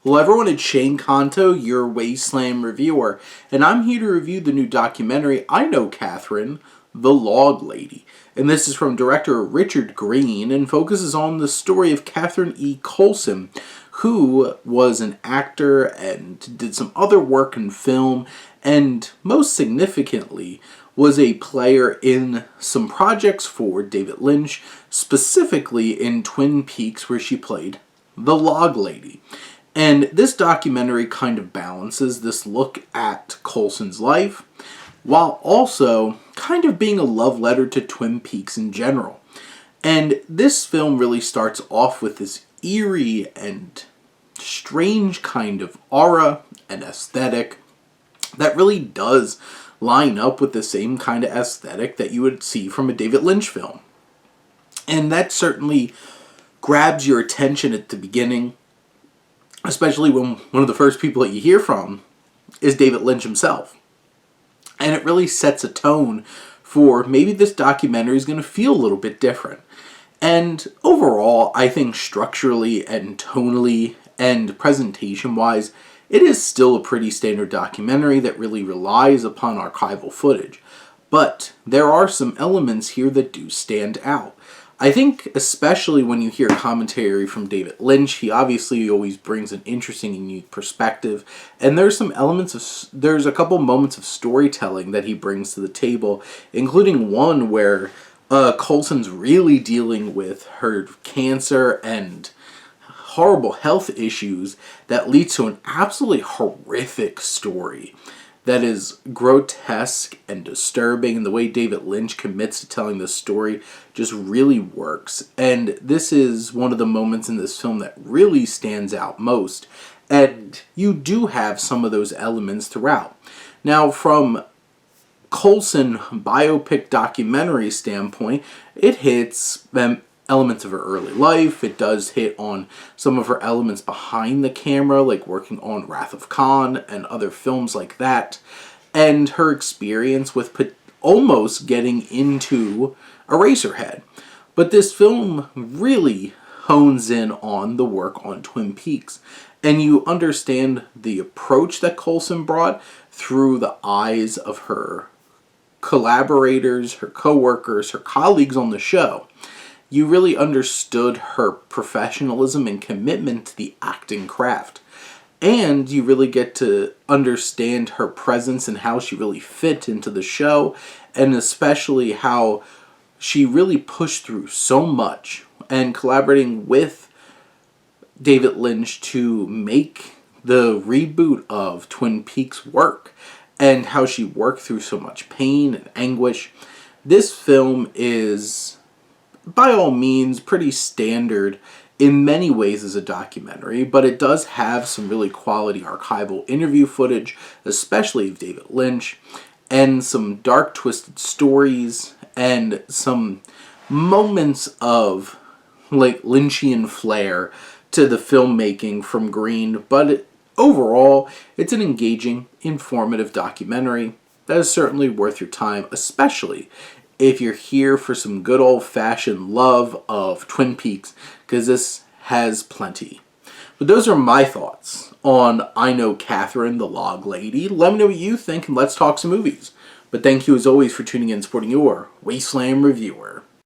Hello everyone, it's Shane Kanto, your Wasteland reviewer, and I'm here to review the new documentary, I Know Catherine, The Log Lady. And this is from director Richard Green and focuses on the story of Catherine E. Coulson, who was an actor and did some other work in film, and most significantly, was a player in some projects for David Lynch, specifically in Twin Peaks where she played the Log Lady. And this documentary kind of balances this look at Coulson's life, while also kind of being a love letter to Twin Peaks in general. And this film really starts off with this eerie and strange kind of aura and aesthetic that really does line up with the same kind of aesthetic that you would see from a David Lynch film. And that certainly grabs your attention at the beginning, especially when one of the first people that you hear from is David Lynch himself. And it really sets a tone for maybe this documentary is going to feel a little bit different. And overall, I think structurally and tonally and presentation-wise, it is still a pretty standard documentary that really relies upon archival footage. But there are some elements here that do stand out. I think especially when you hear commentary from David Lynch, he obviously always brings an interesting and unique perspective. And there's a couple moments of storytelling that he brings to the table, including one where Coulson's really dealing with her cancer and horrible health issues that lead to an absolutely horrific story that is grotesque and disturbing, and the way David Lynch commits to telling this story just really works. And this is one of the moments in this film that really stands out most. And you do have some of those elements throughout. Now, from Coulson biopic documentary standpoint, it hits elements of her early life. It does hit on some of her elements behind the camera, like working on Wrath of Khan and other films like that, and her experience with almost getting into Eraserhead. But this film really hones in on the work on Twin Peaks, and you understand the approach that Coulson brought through the eyes of her collaborators, her co-workers, her colleagues on the show. You really understood her professionalism and commitment to the acting craft. And you really get to understand her presence and how she really fit into the show, and especially how she really pushed through so much and collaborating with David Lynch to make the reboot of Twin Peaks work, and how she worked through so much pain and anguish. This film is, by all means, pretty standard in many ways as a documentary, but it does have some really quality archival interview footage, especially of David Lynch, and some dark, twisted stories, and some moments of like Lynchian flair to the filmmaking from Green. But overall, it's an engaging, informative documentary that is certainly worth your time, especially if you're here for some good old-fashioned love of Twin Peaks, because this has plenty. But those are my thoughts on I Know Catherine, the Log Lady. Let me know what you think, and let's talk some movies. But thank you as always for tuning in and supporting your Wasteland reviewer.